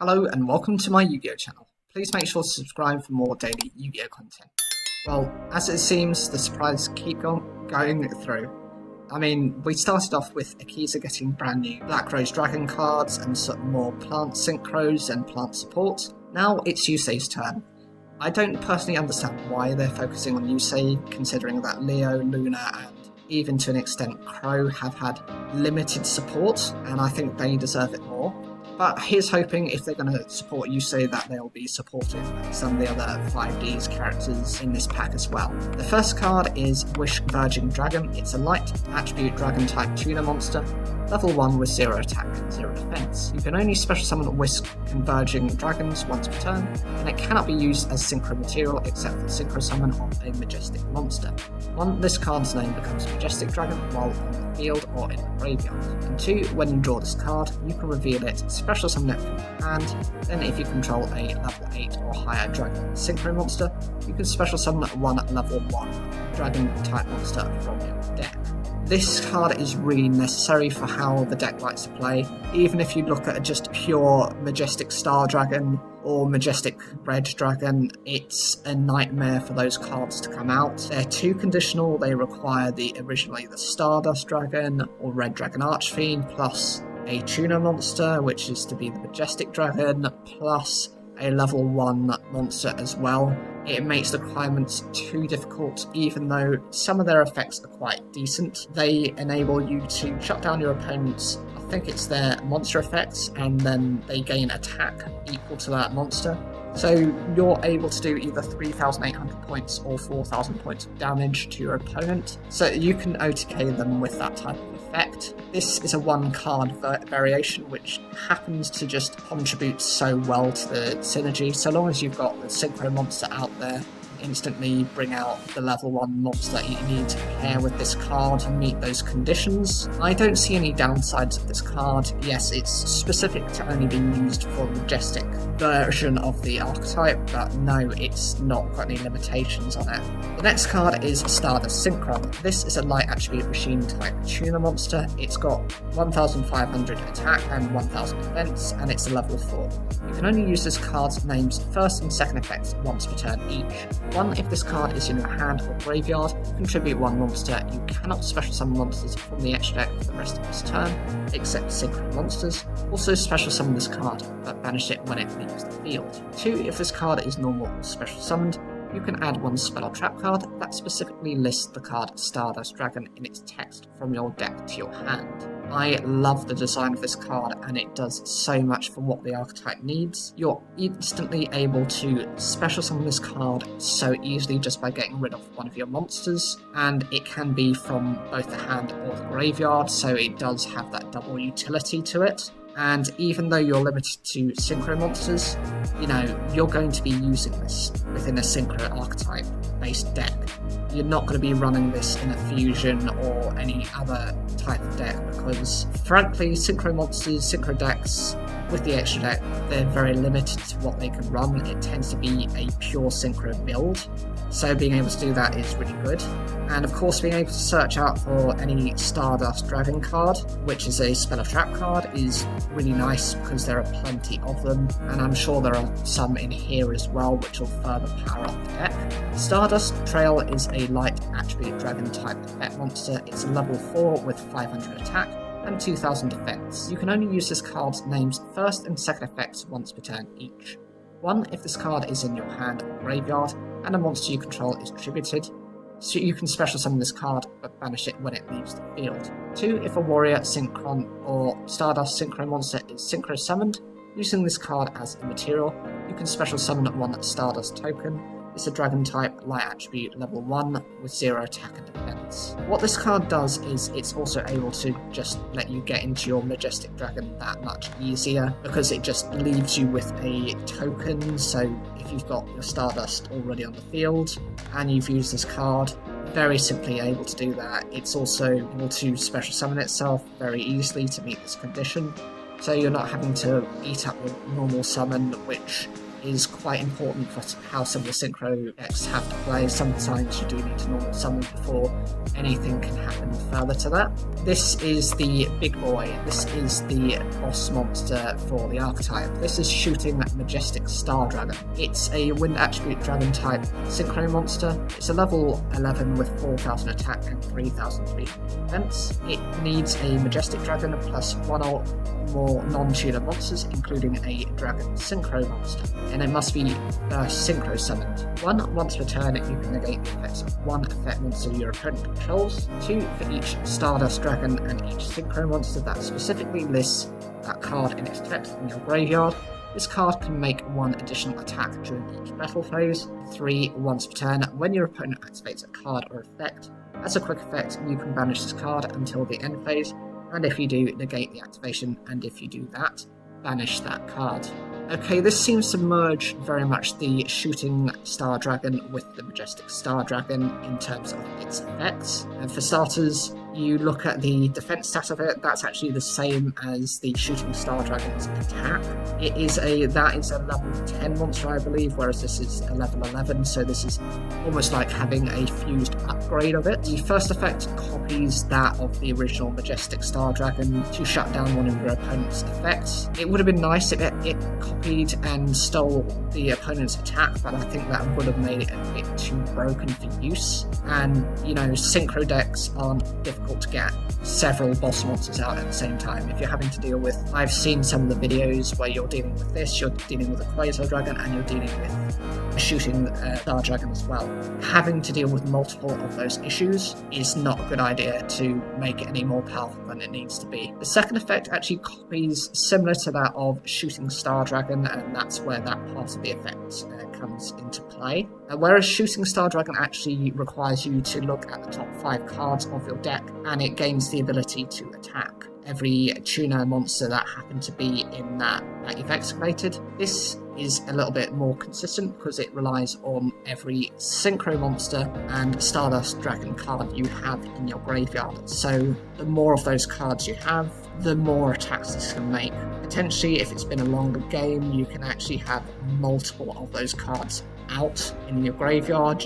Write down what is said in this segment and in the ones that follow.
Hello and welcome to my Yu-Gi-Oh channel. Please make sure to subscribe for more daily Yu-Gi-Oh content. Well, as it seems, the surprises keep going through. I mean, we started off with Akiza getting brand new Black Rose Dragon cards and some more plant synchros and plant support. Now it's Yusei's turn. I don't personally understand why they're focusing on Yusei, considering that Leo, Luna and even to an extent Crow have had limited support, and I think they deserve it more. But here's hoping if they're going to support Yusei that they'll be supportive of some of the other 5D's characters in this pack as well. The first card is Wish Converging Dragon. It's a light attribute dragon type tuner monster, level 1 with 0 attack and 0 defense. You can only special summon Wish Converging Dragons once per turn, and it cannot be used as synchro material except for synchro summon of a majestic monster. 1. This card's name becomes Majestic Dragon while on the field or in the graveyard. And 2. When you draw this card, you can reveal it, special summon it from your hand, then if you control a level 8 or higher dragon synchro monster, you can special summon one level 1 dragon type monster from your deck. This card is really necessary for how the deck likes to play. Even if you look at just pure Majestic Star Dragon or Majestic Red Dragon, it's a nightmare for those cards to come out. They're too conditional, they require originally the Stardust Dragon or Red Dragon Archfiend plus a tuner monster, which is to be the Majestic Dragon, plus a level 1 monster as well. It makes the requirements too difficult, even though some of their effects are quite decent. They enable you to shut down your opponent's, I think it's their monster effects, and then they gain attack equal to that monster. So you're able to do either 3,800 points or 4,000 points of damage to your opponent, so you can OTK them with that type of effect. This is a one card variation which happens to just contribute so well to the synergy. So long as you've got the synchro monster out there, instantly bring out the level 1 monster that you need to pair with this card to meet those conditions. I don't see any downsides of this card. Yes, it's specific to only being used for a majestic version of the archetype, but no, it's not got any limitations on it. The next card is Stardust Synchron. This is a light attribute machine type tuner monster. It's got 1,500 attack and 1,000 defense, and it's a level 4. You can only use this card's name's first and second effects once per turn each. 1. If this card is in your hand or graveyard, contribute 1 monster. You cannot special summon monsters from the extra deck for the rest of this turn, except synchro monsters. Also special summon this card, but banish it when it leaves the field. 2. If this card is normal or special summoned, you can add 1 spell or trap card that specifically lists the card Stardust Dragon in its text from your deck to your hand. I love the design of this card, and it does so much for what the archetype needs. You're instantly able to special summon this card so easily just by getting rid of one of your monsters, and it can be from both the hand or the graveyard, so it does have that double utility to it. And even though you're limited to synchro monsters, you're going to be using this within a synchro archetype based deck. You're not going to be running this in a fusion or any other type of deck because, frankly, synchro monsters, synchro decks with the extra deck, they're very limited to what they can run. It tends to be a pure synchro build, so being able to do that is really good. And of course, being able to search out for any Stardust Dragon card, which is a spell or trap card, is really nice because there are plenty of them, and I'm sure there are some in here as well which will further power up the deck. Stardust Trail is a light attribute dragon type effect monster. It's a level 4 with 500 attack and 2,000 defense. You can only use this card's name's first and second effects once per turn each. 1. If this card is in your hand or graveyard and a monster you control is tributed, so you can special summon this card but banish it when it leaves the field. 2. If a warrior, synchron, or Stardust synchro monster is synchro summoned, using this card as a material, you can special summon 1 Stardust token. It's a dragon type, light attribute, level 1 with 0 attack and defense. What this card does is it's also able to just let you get into your Majestic Dragon that much easier because it just leaves you with a token. So if you've got your Stardust already on the field and you've used this card, very simply able to do that. It's also able to special summon itself very easily to meet this condition. So you're not having to eat up your normal summon, which is quite important for how some of the synchro decks have to play. Sometimes you do need to normal summon before anything can happen further to that. This is the big boy. This is the boss monster for the archetype. This is Shooting Majestic Star Dragon. It's a wind attribute dragon type synchro monster. It's a level 11 with 4,000 attack and 3,000 defense. It needs a majestic dragon plus one or more non-tuner monsters, including a dragon synchro monster, and it must be synchro summoned. Once per turn, you can negate the effects of one effect monster your opponent controls, 2 for each Stardust Dragon and each synchro monster that specifically lists that card in its text in your graveyard. This card can make one additional attack during each battle phase. 3 once per turn, when your opponent activates a card or effect. As a quick effect, you can banish this card until the end phase, and if you do, negate the activation, and if you do that, banish that card. Okay, this seems to merge very much the Shooting Star Dragon with the Majestic Star Dragon in terms of its effects. And for starters, you look at the defense stat of it, that's actually the same as the Shooting Star Dragon's attack. That is a level 10 monster, I believe, whereas this is a level 11, so this is almost like having a fused upgrade of it. The first effect copies that of the original Majestic Star Dragon to shut down one of your opponent's effects. It would have been nice if it copied and stole the opponent's attack, but I think that would have made it a bit too broken for use. And, you know, synchro decks aren't difficult to get several boss monsters out at the same time. If you're having to deal with, I've seen some of the videos where you're dealing with this, you're dealing with a Quasar Dragon, and you're dealing with a Shooting Star Dragon as well. Having to deal with multiple of those issues is not a good idea to make it any more powerful than it needs to be. The second effect actually copies similar to that of Shooting Star Dragon, and that's where that part of the effect comes into play. Whereas Shooting Star Dragon actually requires you to look at the top 5 cards of your deck, and it gains the ability to attack every tuner monster that happened to be in that you've excavated. This is a little bit more consistent because it relies on every synchro monster and Stardust Dragon card you have in your graveyard. So the more of those cards you have, the more attacks this can make. Potentially, if it's been a longer game, you can actually have multiple of those cards out in your graveyard,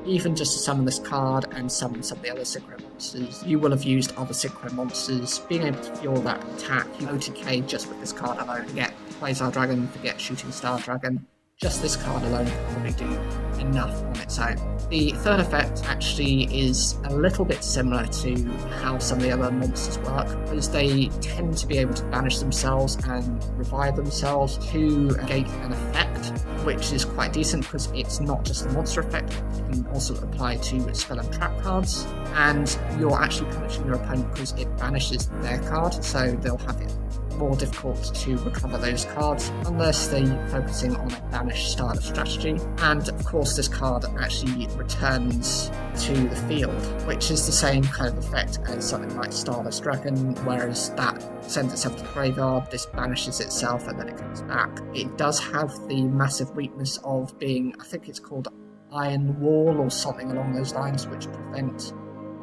even just to summon this card and summon some of the other synchro monsters. You will have used other synchro monsters, being able to fuel that attack. You OTK just with this card alone. Forget Quasar Dragon, forget Shooting Star Dragon. Just this card alone can probably do enough on its own. The third effect actually is a little bit similar to how some of the other monsters work, because they tend to be able to banish themselves and revive themselves to negate an effect, which is quite decent because it's not just a monster effect, it can also apply to spell and trap cards, and you're actually punishing your opponent because it banishes their card, so they'll have it more difficult to recover those cards unless they're focusing on a banish style of strategy. And of course this card actually returns to the field, which is the same kind of effect as something like Stardust Dragon, whereas that sends itself to the graveyard, this banishes itself and then it comes back. It does have the massive weakness of being, I think it's called Iron Wall or something along those lines, which prevent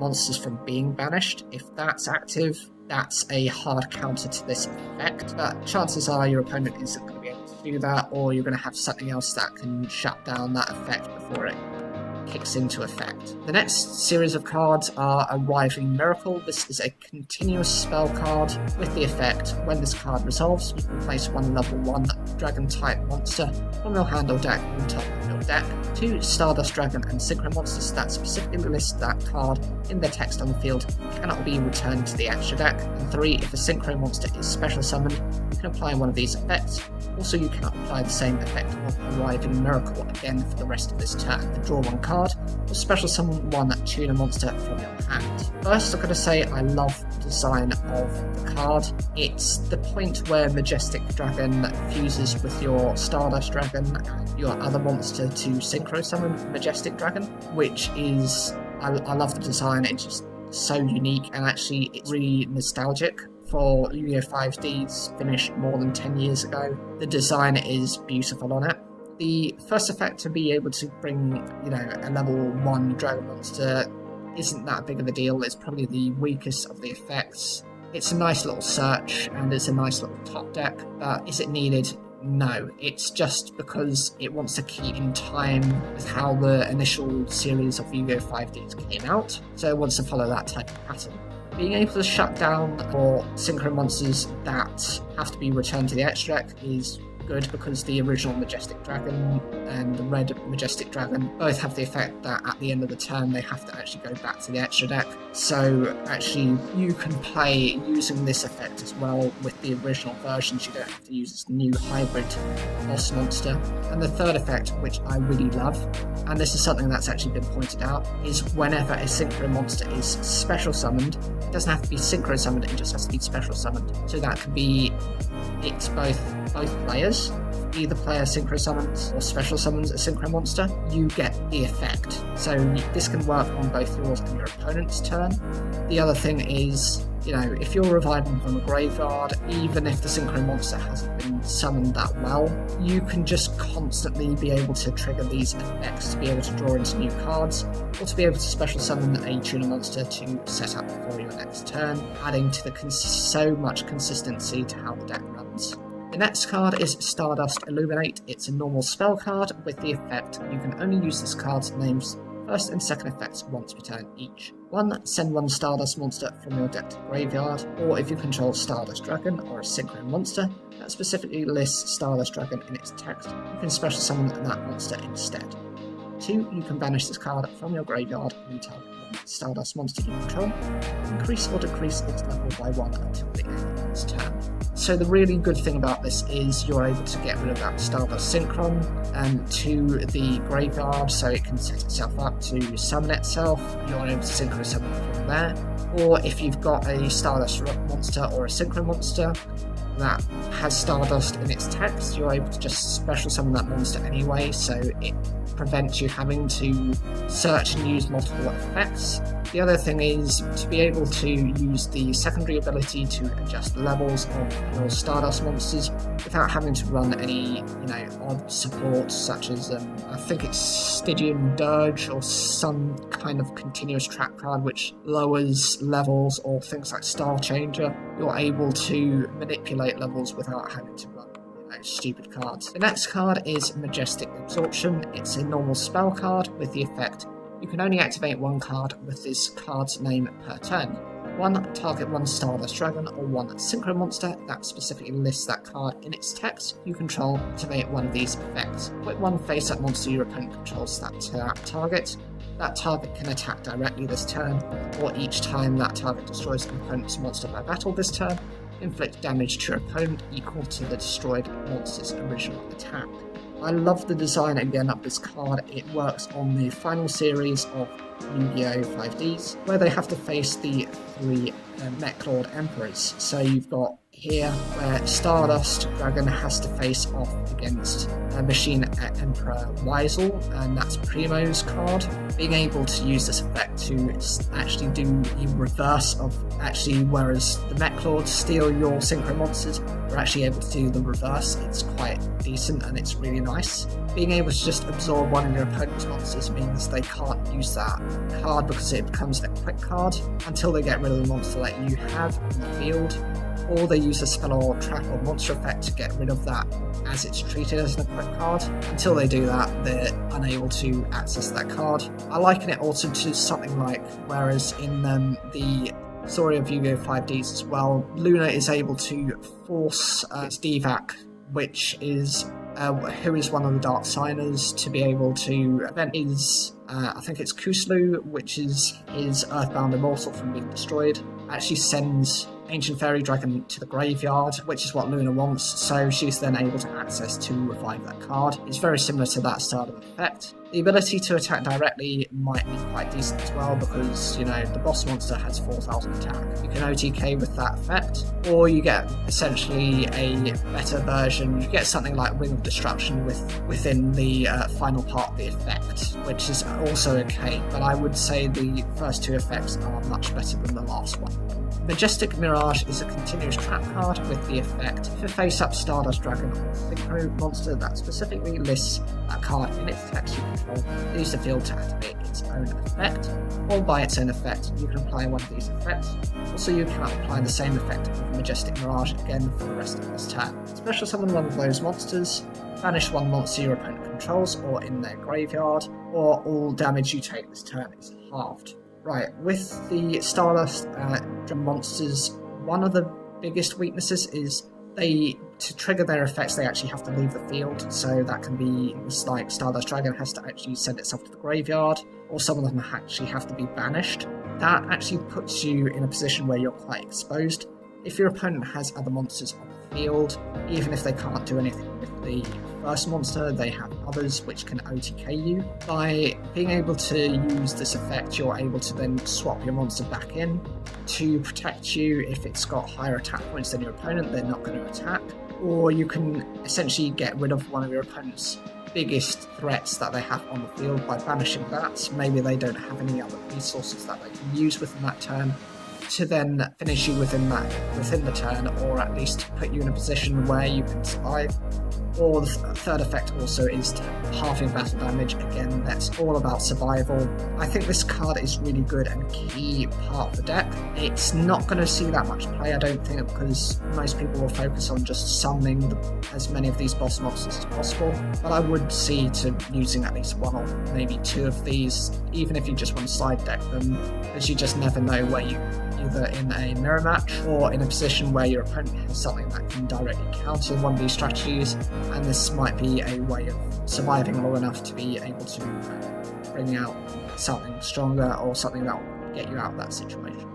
monsters from being banished. If that's active, that's a hard counter to this effect, but chances are your opponent isn't going to be able to do that, or you're going to have something else that can shut down that effect before it kicks into effect. The next series of cards are Arriving Miracle. This is a continuous spell card with the effect, when this card resolves, you can place one level 1 dragon type monster from your hand or deck on top of your deck. 2 Stardust Dragon and synchro monsters that specifically list that card in their text on the field cannot be returned to the extra deck. And 3, if a synchro monster is special summoned, you can apply one of these effects. Also, you can apply the same effect of Arriving Miracle again for the rest of this turn. Draw one card, or special summon one tuner monster from your hand. First, I'm going to say I love the design of the card. It's the point where Majestic Dragon fuses with your Stardust Dragon and your other monster to synchro summon Majestic Dragon, which is, I love the design. It's just so unique, and actually it's really nostalgic for Yu-Gi-Oh! 5D's finished more than 10 years ago. The design is beautiful on it. The first effect to be able to bring, a level 1 Dragon Monster isn't that big of a deal. It's probably the weakest of the effects. It's a nice little search, and it's a nice little top deck, but is it needed? No, it's just because it wants to keep in time with how the initial series of Yu-Gi-Oh! 5Ds came out, so it wants to follow that type of pattern. Being able to shut down or synchro monsters that have to be returned to the extra deck is good because the original Majestic Dragon and the red Majestic Dragon both have the effect that at the end of the turn they have to actually go back to the extra deck. So actually you can play using this effect as well with the original versions. You don't have to use this new hybrid boss monster. And the third effect, which I really love, and this is something that's actually been pointed out, is whenever a synchro monster is special summoned, it doesn't have to be synchro summoned, it just has to be special summoned. So that could be it's both players. Either player synchro summons or special summons a synchro monster, you get the effect. So this can work on both yours and your opponent's turn. The other thing is, if you're reviving from a graveyard, even if the synchro monster hasn't been summoned that well, you can just constantly be able to trigger these effects to be able to draw into new cards, or to be able to special summon a tuner monster to set up for your next turn, adding to the so much consistency to how the deck runs. The next card is Stardust Illuminate. It's a normal spell card with the effect you can only use this card's name's first and second effects once per turn each. 1. Send one Stardust monster from your deck to the graveyard, or if you control Stardust Dragon or a synchro monster that specifically lists Stardust Dragon in its text, you can special summon that monster instead. 2. You can banish this card from your graveyard and target one Stardust monster you control, increase or decrease its level by 1 until the end of its turn. So the really good thing about this is you're able to get rid of that Stardust Synchron to the graveyard, so it can set itself up to summon itself. You're able to synchro summon from there. Or if you've got a Stardust monster or a synchro monster that has Stardust in its text, you're able to just special summon that monster anyway, so it prevents you having to search and use multiple effects. The other thing is to be able to use the secondary ability to adjust the levels of your Stardust monsters without having to run any, odd support such as, I think it's Stygian Dirge or some kind of continuous trap card which lowers levels, or things like Star Changer. You're able to manipulate levels without having to run stupid cards. The next card is Majestic Absorption. It's a normal spell card with the effect you can only activate one card with this card's name per turn. 1. Target one Stardust Dragon or one synchro monster that specifically lists that card in its text you control to activate one of these effects. Put one face-up monster your opponent controls that target. That target can attack directly this turn, or each time that target destroys an opponent's monster by battle this turn, inflict damage to your opponent equal to the destroyed monster's original attack. I love the design again of this card. It works on the final series of Yu-Gi-Oh! 5Ds, where they have to face the 3 Mech Lord Emperors. So you've got here where Stardust Dragon has to face off against Machine Emperor Weisel, and that's Primo's card. Being able to use this effect to actually do the reverse of whereas the Mech Lords steal your synchro monsters, we're actually able to do the reverse. It's quite decent and it's really nice. Being able to just absorb one of your opponent's monsters means they can't use that card because it becomes a quick card until they get rid of the monster that you have in the field, or they use a spell or trap or monster effect to get rid of that as it's treated as a quick card. Until they do that, they're unable to access that card. I liken it also to something like, whereas in the story of Yu-Gi-Oh! 5Ds as well, Luna is able to force its Divac, which is who is one of the Dark Signers, to be able to prevent his, I think it's Kuslu, which is his Earthbound Immortal, from being destroyed. Actually sends Ancient Fairy Dragon to the graveyard, which is what Luna wants, so she's then able to access to revive that card. It's very similar to that style of effect. The ability to attack directly might be quite decent as well because, the boss monster has 4,000 attack. You can OTK with that effect, or you get essentially a better version. You get something like Wing of Destruction within the final part of the effect, which is also okay, but I would say the first 2 effects are much better than the last one. Majestic Mirage is a continuous trap card with the effect, if a face-up Stardust Dragon or Synchro monster that specifically lists that card in its text you control leaves the field to activate its own effect, or by its own effect, you can apply one of these effects. Also, you can apply the same effect with Majestic Mirage again for the rest of this turn. Special summon one of those monsters, banish one monster your opponent controls or in their graveyard, or all damage you take this turn is halved. Right, with the Stardust monsters, one of the biggest weaknesses is to trigger their effects, they actually have to leave the field. So that can be, it's like Stardust Dragon has to actually send itself to the graveyard, or some of them actually have to be banished. That actually puts you in a position where you're quite exposed. If your opponent has other monsters on the field, even if they can't do anything with the first monster, they have others which can OTK you. By being able to use this effect, you're able to then swap your monster back in to protect you. If it's got higher attack points than your opponent, they're not going to attack. Or you can essentially get rid of one of your opponent's biggest threats that they have on the field by banishing that. Maybe they don't have any other resources that they can use within that turn to then finish you within the turn, or at least put you in a position where you can survive. Or the third effect also is halving battle damage. Again, that's all about survival. I think this card is really good and key part of the deck. It's not going to see that much play, I don't think, because most people will focus on just summoning as many of these boss monsters as possible. But I would see to using at least one or maybe two of these, even if you just want to side deck them, because you just never know where you either in a mirror match or in a position where your opponent has something that can directly counter one of these strategies, and this might be a way of surviving long enough to be able to bring out something stronger or something that will get you out of that situation.